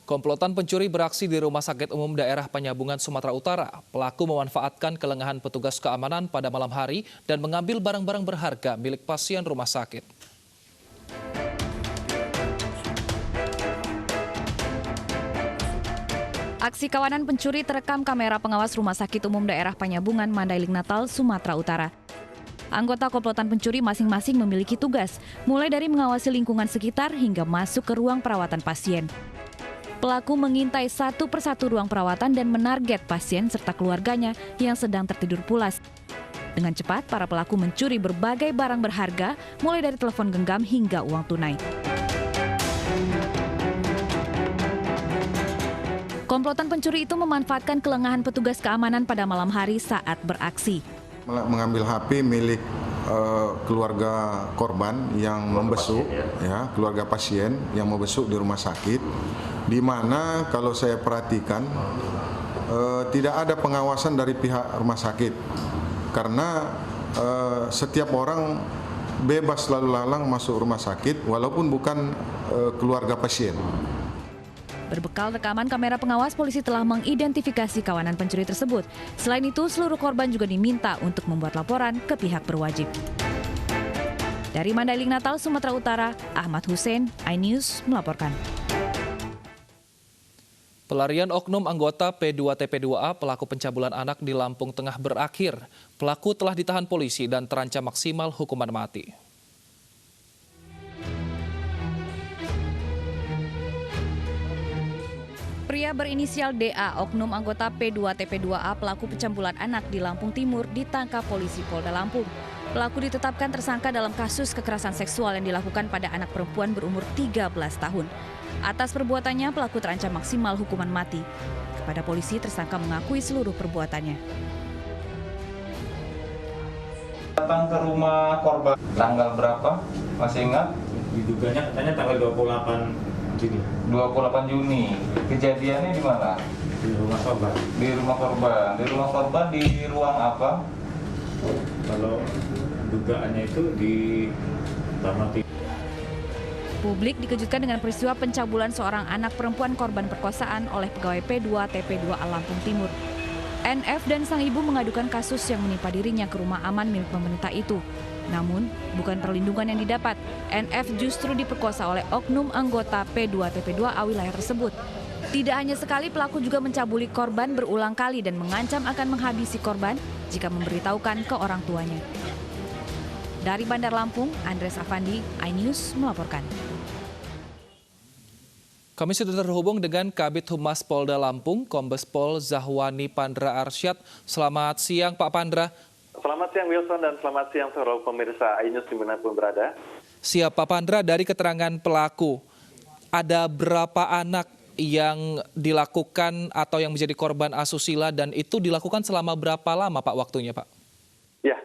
Komplotan pencuri beraksi di Rumah Sakit Umum Daerah Penyambungan Sumatera Utara. Pelaku memanfaatkan kelengahan petugas keamanan pada malam hari dan mengambil barang-barang berharga milik pasien rumah sakit. Aksi kawanan pencuri terekam kamera pengawas Rumah Sakit Umum Daerah Penyambungan Mandailing Natal, Sumatera Utara. Anggota komplotan pencuri masing-masing memiliki tugas, mulai dari mengawasi lingkungan sekitar hingga masuk ke ruang perawatan pasien. Pelaku mengintai satu persatu ruang perawatan dan menarget pasien serta keluarganya yang sedang tertidur pulas. Dengan cepat, para pelaku mencuri berbagai barang berharga, mulai dari telepon genggam hingga uang tunai. Komplotan pencuri itu memanfaatkan kelengahan petugas keamanan pada malam hari saat beraksi. Mengambil HP milik keluarga korban yang membesuk, ya, keluarga pasien yang membesuk di rumah sakit, di mana kalau saya perhatikan tidak ada pengawasan dari pihak rumah sakit, karena setiap orang bebas lalu lalang masuk rumah sakit walaupun bukan keluarga pasien. Berbekal rekaman kamera pengawas, polisi telah mengidentifikasi kawanan pencuri tersebut. Selain itu, seluruh korban juga diminta untuk membuat laporan ke pihak berwajib. Dari Mandailing Natal, Sumatera Utara, Ahmad Hussein, iNews melaporkan. Pelarian oknum anggota P2TP2A pelaku pencabulan anak di Lampung Tengah berakhir. Pelaku telah ditahan polisi dan terancam maksimal hukuman mati. Pria berinisial DA, oknum anggota P2TP2A pelaku pencabulan anak di Lampung Timur ditangkap polisi Polda Lampung. Pelaku ditetapkan tersangka dalam kasus kekerasan seksual yang dilakukan pada anak perempuan berumur 13 tahun. Atas perbuatannya, pelaku terancam maksimal hukuman mati. Kepada polisi, tersangka mengakui seluruh perbuatannya. Datang ke rumah korban tanggal berapa? Masih ingat? Diduganya katanya tanggal 28 Juni. 28 Juni. Kejadiannya di mana? Di rumah korban. Di rumah korban. Di rumah korban di ruang apa? Kalau dugaannya itu di Taman. Publik dikejutkan dengan peristiwa pencabulan seorang anak perempuan korban perkosaan oleh pegawai P2TP2A Lampung Timur. NF dan sang ibu mengadukan kasus yang menimpa dirinya ke rumah aman milik pemerintah itu. Namun, bukan perlindungan yang didapat. NF justru diperkosa oleh oknum anggota P2TP2A wilayah tersebut. Tidak hanya sekali, pelaku juga mencabuli korban berulang kali dan mengancam akan menghabisi korban jika memberitahukan ke orang tuanya. Dari Bandar Lampung, Andres Afandi, iNews melaporkan. Kami sudah terhubung dengan Kabid Humas Polda Lampung, Kombes Pol Zahwani Pandra Arsyad. Selamat siang, Pak Pandra. Selamat siang Wilson dan selamat siang seluruh pemirsa iNews dimanapun berada. Siap, Pak Pandra, dari keterangan pelaku, ada berapa anak yang dilakukan atau yang menjadi korban asusila dan itu dilakukan selama berapa lama Pak waktunya Pak? Ya,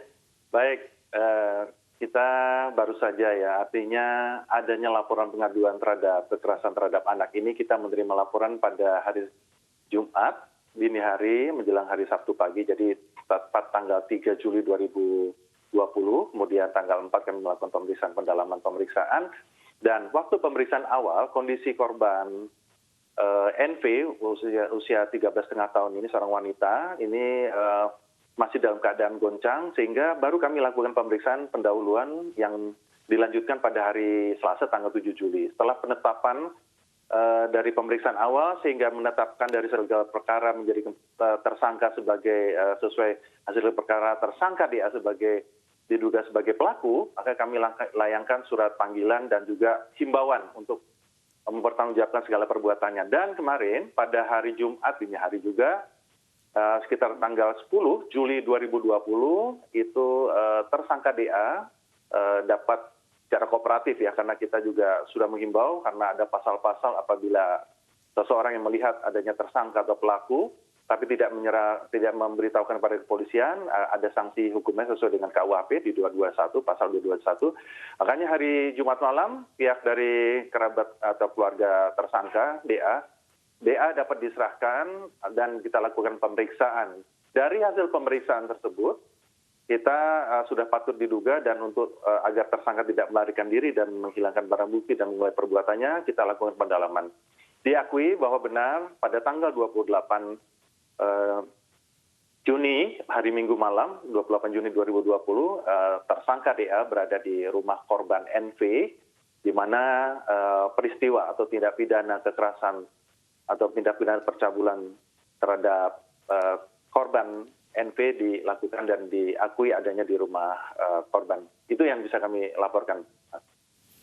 baik. Kita baru saja ya, artinya adanya laporan pengaduan terhadap kekerasan terhadap anak ini kita menerima laporan pada hari Jumat, dini hari menjelang hari Sabtu pagi, jadi tepat tanggal 3 Juli 2020, kemudian tanggal 4 kami melakukan pemeriksaan pendalaman pemeriksaan, dan waktu pemeriksaan awal kondisi korban NV usia 13,5 tahun ini, seorang wanita, ini masih dalam keadaan goncang, sehingga baru kami lakukan pemeriksaan pendahuluan yang dilanjutkan pada hari Selasa tanggal 7 Juli. Setelah penetapan dari pemeriksaan awal sehingga menetapkan dari segala perkara menjadi tersangka sebagai sesuai hasil perkara tersangka dia sebagai diduga sebagai pelaku, maka kami layangkan surat panggilan dan juga himbauan untuk mempertanggungjawabkan segala perbuatannya. Dan kemarin pada hari Jumat dini hari juga sekitar tanggal 10 Juli 2020 itu tersangka DA dapat secara kooperatif ya, karena kita juga sudah menghimbau karena ada pasal-pasal apabila seseorang yang melihat adanya tersangka atau pelaku tapi tidak memberitahukan kepada kepolisian, ada sanksi hukumnya sesuai dengan KUHP di 221 pasal 221. Makanya hari Jumat malam pihak dari kerabat atau keluarga tersangka DA dapat diserahkan dan kita lakukan pemeriksaan. Dari hasil pemeriksaan tersebut, kita sudah patut diduga dan untuk agar tersangka tidak melarikan diri dan menghilangkan barang bukti dan memulai perbuatannya, kita lakukan pendalaman. diakui bahwa benar pada tanggal 28 Juni, hari Minggu malam, 28 Juni 2020, tersangka DA berada di rumah korban NV, di mana peristiwa atau tindak pidana kekerasan atau tindak pidana percabulan terhadap korban NV dilakukan dan diakui adanya di rumah korban. Itu yang bisa kami laporkan,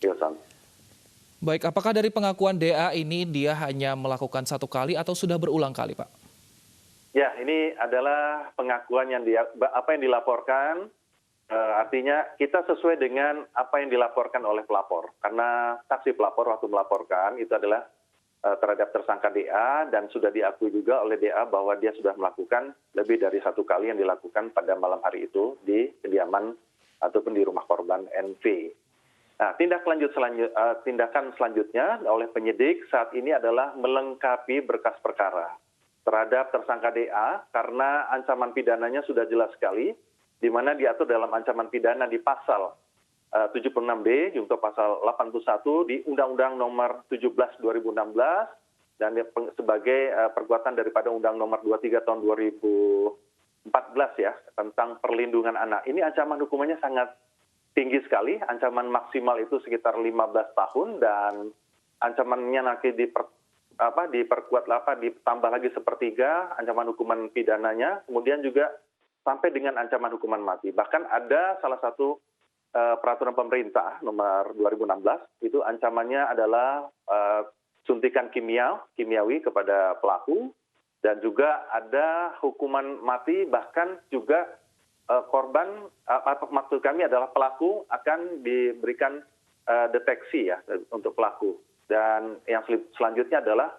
Wilson. Baik, apakah dari pengakuan DA ini dia hanya melakukan satu kali atau sudah berulang kali, Pak? Ya, ini adalah pengakuan yang apa yang dilaporkan. Artinya kita sesuai dengan apa yang dilaporkan oleh pelapor. Karena saksi pelapor waktu melaporkan itu adalah terhadap tersangka DA dan sudah diakui juga oleh DA bahwa dia sudah melakukan lebih dari satu kali yang dilakukan pada malam hari itu di kediaman ataupun di rumah korban NV. Nah, tindakan selanjutnya oleh penyidik saat ini adalah melengkapi berkas perkara terhadap tersangka DA karena ancaman pidananya sudah jelas sekali, di mana diatur dalam ancaman pidana di pasal 76B, junto pasal 81 di Undang-Undang Nomor 17 2016 dan sebagai perbuatan daripada Undang Nomor 23 tahun 2014 ya tentang perlindungan anak. Ini ancaman hukumannya sangat tinggi sekali, ancaman maksimal itu sekitar 15 tahun dan ancamannya nanti diperkuat ditambah lagi sepertiga ancaman hukuman pidananya, kemudian juga sampai dengan ancaman hukuman mati. Bahkan ada salah satu peraturan pemerintah nomor 2016 itu ancamannya adalah suntikan kimiawi kepada pelaku dan juga ada hukuman mati, bahkan juga korban maksud kami adalah pelaku akan diberikan deteksi ya untuk pelaku. Dan yang selanjutnya adalah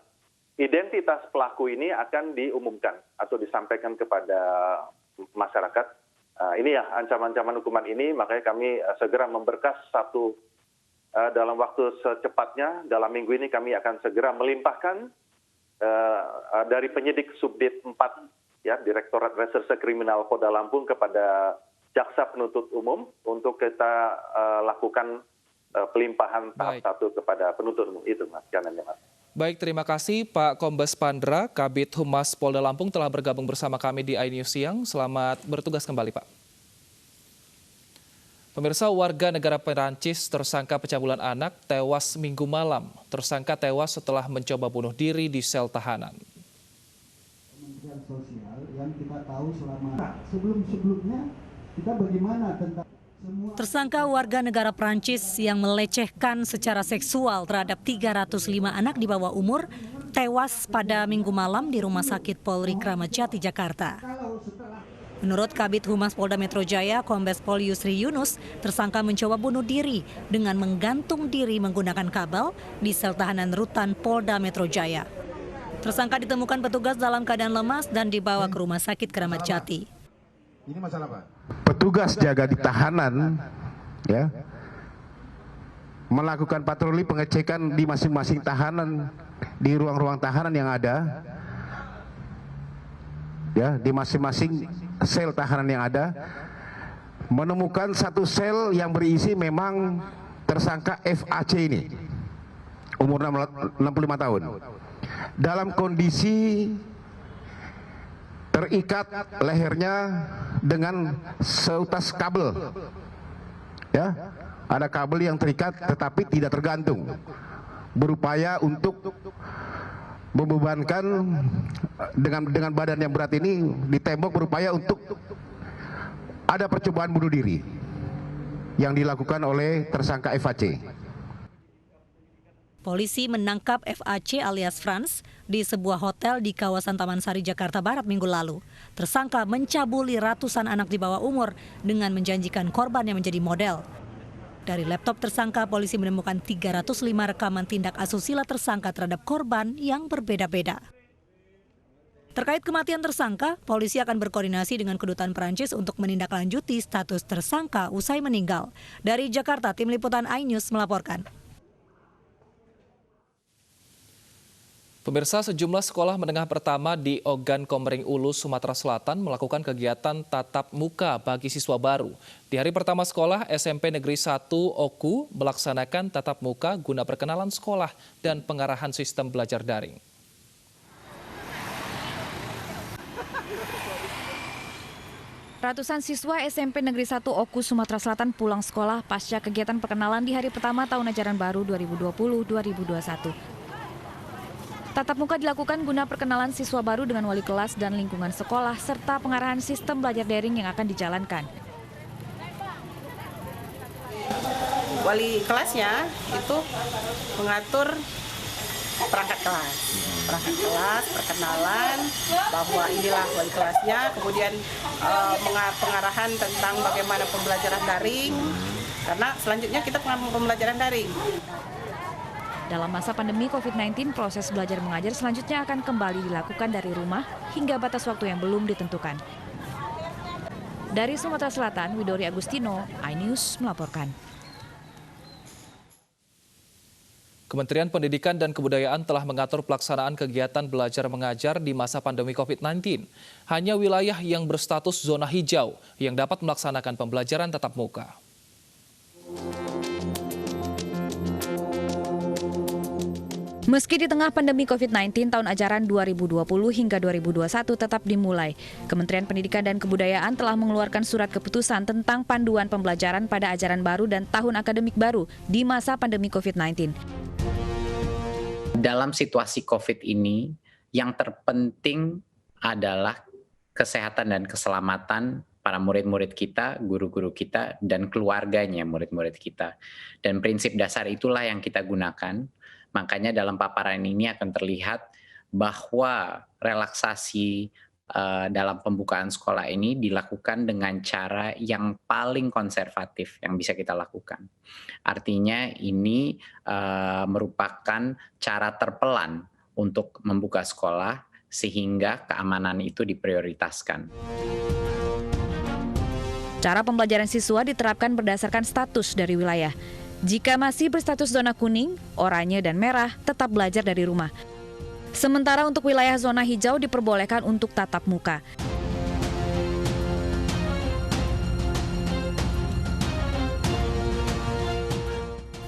identitas pelaku ini akan diumumkan atau disampaikan kepada masyarakat. Ini ya ancaman-ancaman hukuman ini, makanya kami segera memberkas dalam waktu secepatnya. Dalam minggu ini kami akan segera melimpahkan dari penyidik Subdit 4 ya Direktorat Reserse Kriminal Polda Lampung kepada Jaksa Penuntut Umum untuk kita lakukan pelimpahan tahap 1 kepada penuntut umum. Itu Mas, kanannya Mas. Baik, terima kasih Pak Kombes Pandra, Kabid Humas Polda Lampung telah bergabung bersama kami di iNews Siang. Selamat bertugas kembali, Pak. Pemirsa, warga negara Perancis tersangka pencabulan anak tewas Minggu malam. Tersangka tewas setelah mencoba bunuh diri di sel tahanan. Kementerian Sosial yang kita tahu selama sebelum-sebelumnya kita bagaimana tentang tersangka warga negara Prancis yang melecehkan secara seksual terhadap 305 anak di bawah umur tewas pada Minggu malam di Rumah Sakit Polri Kramat Jati, Jakarta. Menurut Kabid Humas Polda Metro Jaya, Kombes Pol Yusri Yunus, tersangka mencoba bunuh diri dengan menggantung diri menggunakan kabel di sel tahanan rutan Polda Metro Jaya. Tersangka ditemukan petugas dalam keadaan lemas dan dibawa ke Rumah Sakit Kramat Jati. ini masalah Pak. Petugas jaga di tahanan ya melakukan patroli pengecekan di masing-masing tahanan, di ruang-ruang tahanan yang ada ya, di masing-masing sel tahanan yang ada, menemukan satu sel yang berisi memang tersangka FAC ini umur 65 tahun dalam kondisi terikat lehernya dengan seutas kabel ya, ada kabel yang terikat tetapi tidak tergantung, berupaya untuk membebankan dengan badan yang berat ini di tembok, berupaya untuk ada percobaan bunuh diri yang dilakukan oleh tersangka FAC. Polisi menangkap FAC alias Franz di sebuah hotel di kawasan Taman Sari, Jakarta Barat Minggu lalu. Tersangka mencabuli ratusan anak di bawah umur dengan menjanjikan korban yang menjadi model. Dari laptop tersangka, polisi menemukan 305 rekaman tindak asusila tersangka terhadap korban yang berbeda-beda. Terkait kematian tersangka, polisi akan berkoordinasi dengan Kedutaan Perancis untuk menindaklanjuti status tersangka usai meninggal. Dari Jakarta, Tim Liputan iNews melaporkan. Pemirsa, sejumlah sekolah menengah pertama di Ogan Komering Ulu, Sumatera Selatan melakukan kegiatan tatap muka bagi siswa baru. Di hari pertama sekolah, SMP Negeri 1 Oku melaksanakan tatap muka guna perkenalan sekolah dan pengarahan sistem belajar daring. Ratusan siswa SMP Negeri 1 Oku, Sumatera Selatan pulang sekolah pasca kegiatan perkenalan di hari pertama tahun ajaran baru 2020-2021. Tatap muka dilakukan guna perkenalan siswa baru dengan wali kelas dan lingkungan sekolah, serta pengarahan sistem belajar daring yang akan dijalankan. Wali kelasnya itu mengatur perangkat kelas, perkenalan bahwa inilah wali kelasnya, kemudian pengarahan tentang bagaimana pembelajaran daring, karena selanjutnya kita pembelajaran daring. Dalam masa pandemi COVID-19, proses belajar mengajar selanjutnya akan kembali dilakukan dari rumah hingga batas waktu yang belum ditentukan. Dari Sumatera Selatan, Widori Agustino, iNews melaporkan. Kementerian Pendidikan dan Kebudayaan telah mengatur pelaksanaan kegiatan belajar mengajar di masa pandemi COVID-19. Hanya wilayah yang berstatus zona hijau yang dapat melaksanakan pembelajaran tatap muka. Meski di tengah pandemi COVID-19, tahun ajaran 2020 hingga 2021 tetap dimulai. Kementerian Pendidikan dan Kebudayaan telah mengeluarkan surat keputusan tentang panduan pembelajaran pada ajaran baru dan tahun akademik baru di masa pandemi COVID-19. Dalam situasi COVID ini, yang terpenting adalah kesehatan dan keselamatan para murid-murid kita, guru-guru kita, dan keluarganya murid-murid kita. Dan prinsip dasar itulah yang kita gunakan. Makanya dalam paparan ini akan terlihat bahwa relaksasi dalam pembukaan sekolah ini dilakukan dengan cara yang paling konservatif yang bisa kita lakukan. Artinya ini merupakan cara terpelan untuk membuka sekolah sehingga keamanan itu diprioritaskan. Cara pembelajaran siswa diterapkan berdasarkan status dari wilayah. Jika masih berstatus zona kuning, oranye, dan merah, tetap belajar dari rumah. Sementara untuk wilayah zona hijau diperbolehkan untuk tatap muka.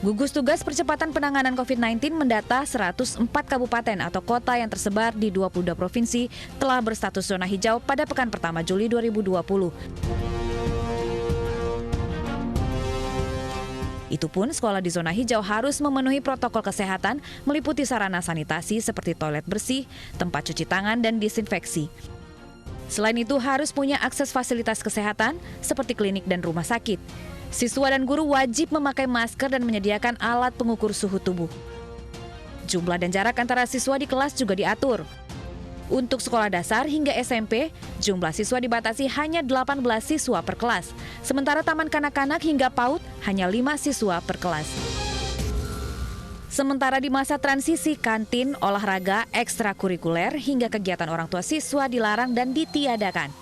Gugus Tugas Percepatan Penanganan COVID-19 mendata 104 kabupaten atau kota yang tersebar di 22 provinsi telah berstatus zona hijau pada pekan pertama Juli 2020. Itu pun sekolah di zona hijau harus memenuhi protokol kesehatan meliputi sarana sanitasi seperti toilet bersih, tempat cuci tangan, dan disinfeksi. Selain itu harus punya akses fasilitas kesehatan seperti klinik dan rumah sakit. Siswa dan guru wajib memakai masker dan menyediakan alat pengukur suhu tubuh. Jumlah dan jarak antara siswa di kelas juga diatur. Untuk sekolah dasar hingga SMP, jumlah siswa dibatasi hanya 18 siswa per kelas. Sementara taman kanak-kanak hingga PAUD hanya 5 siswa per kelas. Sementara di masa transisi, kantin, olahraga, ekstrakurikuler hingga kegiatan orang tua siswa dilarang dan ditiadakan.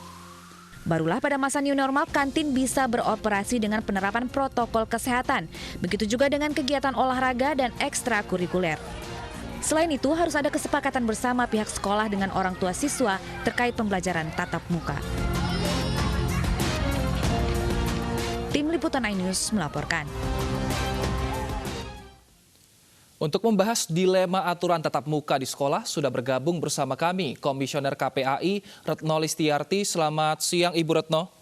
Barulah pada masa new normal, kantin bisa beroperasi dengan penerapan protokol kesehatan. Begitu juga dengan kegiatan olahraga dan ekstrakurikuler. Selain itu, harus ada kesepakatan bersama pihak sekolah dengan orang tua siswa terkait pembelajaran tatap muka. Tim Liputan iNews melaporkan. Untuk membahas dilema aturan tatap muka di sekolah, sudah bergabung bersama kami Komisioner KPAI Retno Listiarti. Selamat siang, Ibu Retno.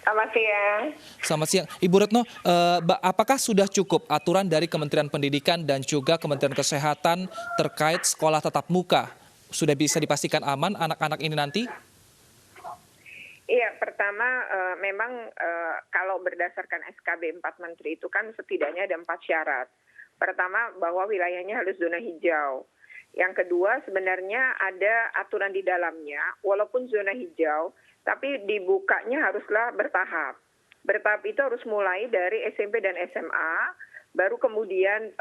Selamat siang. Selamat siang. Ibu Retno, apakah sudah cukup aturan dari Kementerian Pendidikan dan juga Kementerian Kesehatan terkait sekolah tatap muka? Sudah bisa dipastikan aman anak-anak ini nanti? Iya, pertama memang kalau berdasarkan SKB 4 Menteri itu kan setidaknya ada 4 syarat. Pertama, bahwa wilayahnya harus zona hijau. Yang kedua, sebenarnya ada aturan di dalamnya, walaupun zona hijau, tapi dibukanya haruslah bertahap. Bertahap itu harus mulai dari SMP dan SMA, baru kemudian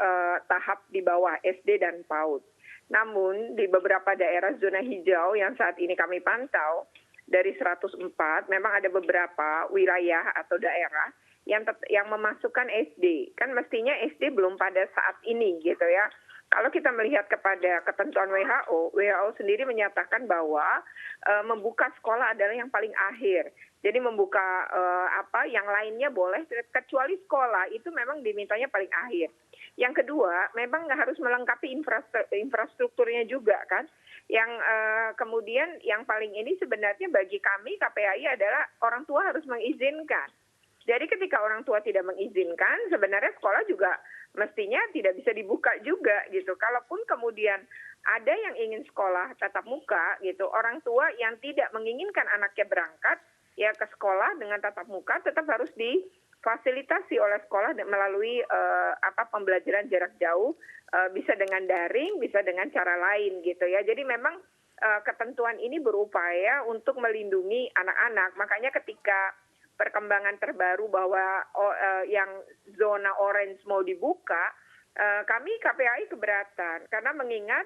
tahap di bawah SD dan PAUD. Namun di beberapa daerah zona hijau yang saat ini kami pantau, dari 104 memang ada beberapa wilayah atau daerah yang memasukkan SD. Kan mestinya SD belum pada saat ini gitu ya. Kalau kita melihat kepada ketentuan WHO sendiri menyatakan bahwa membuka sekolah adalah yang paling akhir. Jadi membuka yang lainnya boleh, kecuali sekolah itu memang dimintanya paling akhir. Yang kedua, memang harus melengkapi infrastrukturnya juga kan. Yang kemudian yang paling ini sebenarnya bagi kami KPAI adalah orang tua harus mengizinkan. Jadi ketika orang tua tidak mengizinkan, sebenarnya sekolah juga mestinya tidak bisa dibuka juga gitu. Kalaupun kemudian ada yang ingin sekolah tatap muka gitu, orang tua yang tidak menginginkan anaknya berangkat ya ke sekolah dengan tatap muka tetap harus difasilitasi oleh sekolah melalui pembelajaran jarak jauh, bisa dengan daring, bisa dengan cara lain gitu ya. Jadi memang ketentuan ini berupaya untuk melindungi anak-anak. Makanya ketika perkembangan terbaru bahwa yang zona orange mau dibuka, kami KPAI keberatan karena mengingat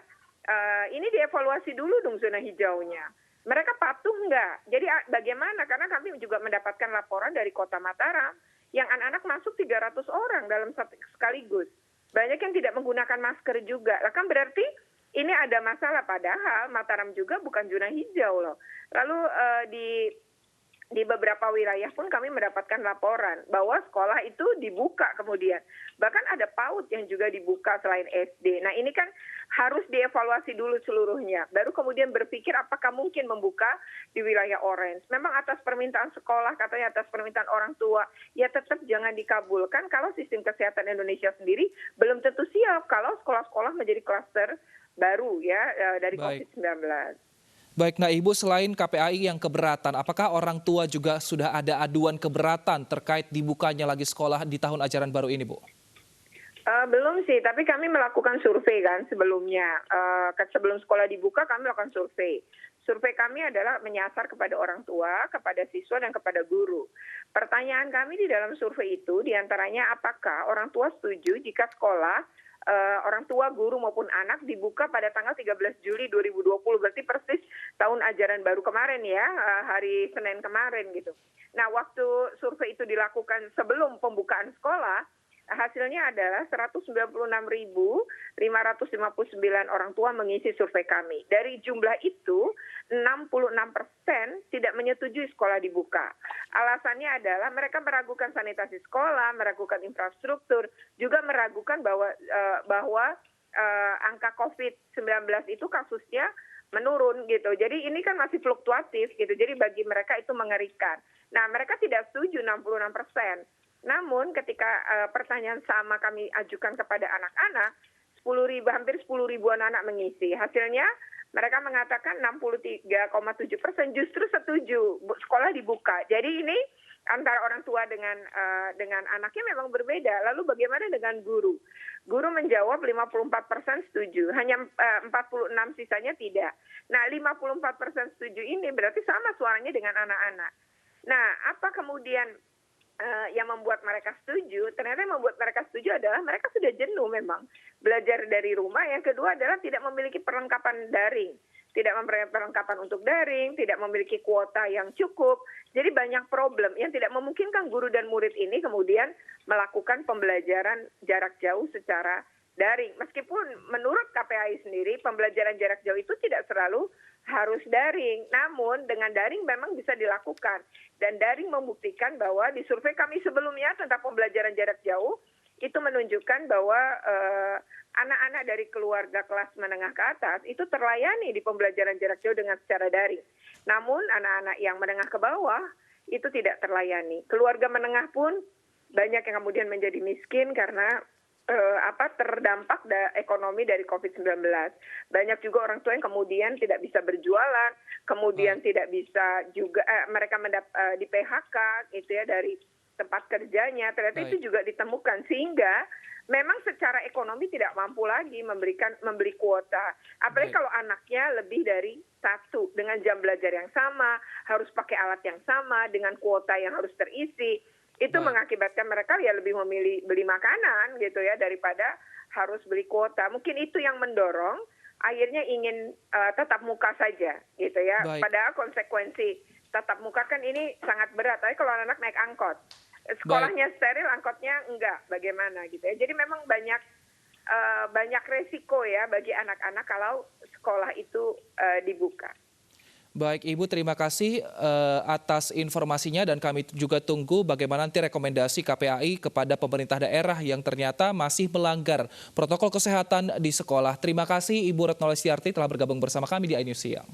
ini dievaluasi dulu dong zona hijaunya. Mereka patuh nggak? Jadi bagaimana? Karena kami juga mendapatkan laporan dari Kota Mataram yang anak-anak masuk 300 orang dalam sekaligus. Banyak yang tidak menggunakan masker juga. Lah kan berarti ini ada masalah, padahal Mataram juga bukan zona hijau loh. Lalu di beberapa wilayah pun kami mendapatkan laporan bahwa sekolah itu dibuka kemudian. Bahkan ada PAUD yang juga dibuka selain SD. Nah ini kan harus dievaluasi dulu seluruhnya. Baru kemudian berpikir apakah mungkin membuka di wilayah orange. Memang atas permintaan sekolah, katanya atas permintaan orang tua, ya tetap jangan dikabulkan kalau sistem kesehatan Indonesia sendiri belum tentu siap kalau sekolah-sekolah menjadi klaster baru ya dari COVID-19. Baik, nah Ibu, selain KPAI yang keberatan, apakah orang tua juga sudah ada aduan keberatan terkait dibukanya lagi sekolah di tahun ajaran baru ini, Bu? Belum sih, tapi kami melakukan survei kan sebelumnya. Sebelum sekolah dibuka kami melakukan survei. Survei kami adalah menyasar kepada orang tua, kepada siswa, dan kepada guru. Pertanyaan kami di dalam survei itu diantaranya apakah orang tua setuju jika sekolah orang tua, guru maupun anak dibuka pada tanggal 13 Juli 2020, berarti persis tahun ajaran baru kemarin ya, hari Senin kemarin gitu. Nah, waktu survei itu dilakukan sebelum pembukaan sekolah, hasilnya adalah 196.559 orang tua mengisi survei kami. Dari jumlah itu, 66% tidak menyetujui sekolah dibuka. Alasannya adalah mereka meragukan sanitasi sekolah, meragukan infrastruktur, juga meragukan bahwa angka COVID-19 itu kasusnya menurun gitu. Jadi ini kan masih fluktuatif gitu. Jadi bagi mereka itu mengerikan. Nah, mereka tidak setuju 66%. Namun ketika pertanyaan sama kami ajukan kepada anak-anak, hampir 10.000 anak mengisi. Hasilnya mereka mengatakan 63,7% justru setuju sekolah dibuka. Jadi ini antara orang tua dengan anaknya memang berbeda. Lalu bagaimana dengan guru? Guru menjawab 54% setuju, hanya 46 sisanya tidak. Nah, 54% setuju ini berarti sama suaranya dengan anak-anak. Nah, apa kemudian yang membuat mereka setuju? Ternyata yang membuat mereka setuju adalah mereka sudah jenuh memang belajar dari rumah. Yang kedua adalah tidak memiliki perlengkapan daring, tidak memiliki perlengkapan untuk daring, tidak memiliki kuota yang cukup. Jadi banyak problem yang tidak memungkinkan guru dan murid ini kemudian melakukan pembelajaran jarak jauh secara daring. Meskipun menurut KPAI sendiri pembelajaran jarak jauh itu tidak selalu harus daring, namun dengan daring memang bisa dilakukan. Dan daring membuktikan bahwa di survei kami sebelumnya tentang pembelajaran jarak jauh, itu menunjukkan bahwa anak-anak dari keluarga kelas menengah ke atas itu terlayani di pembelajaran jarak jauh dengan secara daring. Namun anak-anak yang menengah ke bawah itu tidak terlayani. Keluarga menengah pun banyak yang kemudian menjadi miskin karena terdampak ekonomi dari COVID-19. Banyak juga orang tua yang kemudian tidak bisa berjualan, kemudian tidak bisa juga mereka di PHK gitu ya dari tempat kerjanya. Ternyata itu juga ditemukan sehingga memang secara ekonomi tidak mampu lagi membeli kuota. Apalagi kalau anaknya lebih dari satu dengan jam belajar yang sama, harus pakai alat yang sama dengan kuota yang harus terisi. Itu mengakibatkan mereka ya lebih memilih beli makanan gitu ya daripada harus beli kuota. Mungkin itu yang mendorong akhirnya ingin tatap muka saja gitu ya. Padahal konsekuensi tatap muka kan ini sangat berat. Tapi kalau anak naik angkot, sekolahnya steril, angkotnya enggak, bagaimana gitu ya. Jadi memang banyak banyak resiko ya bagi anak-anak kalau sekolah itu dibuka. Baik Ibu, terima kasih atas informasinya dan kami juga tunggu bagaimana nanti rekomendasi KPAI kepada pemerintah daerah yang ternyata masih melanggar protokol kesehatan di sekolah. Terima kasih Ibu Retno Lestiarti telah bergabung bersama kami di iNews Siang.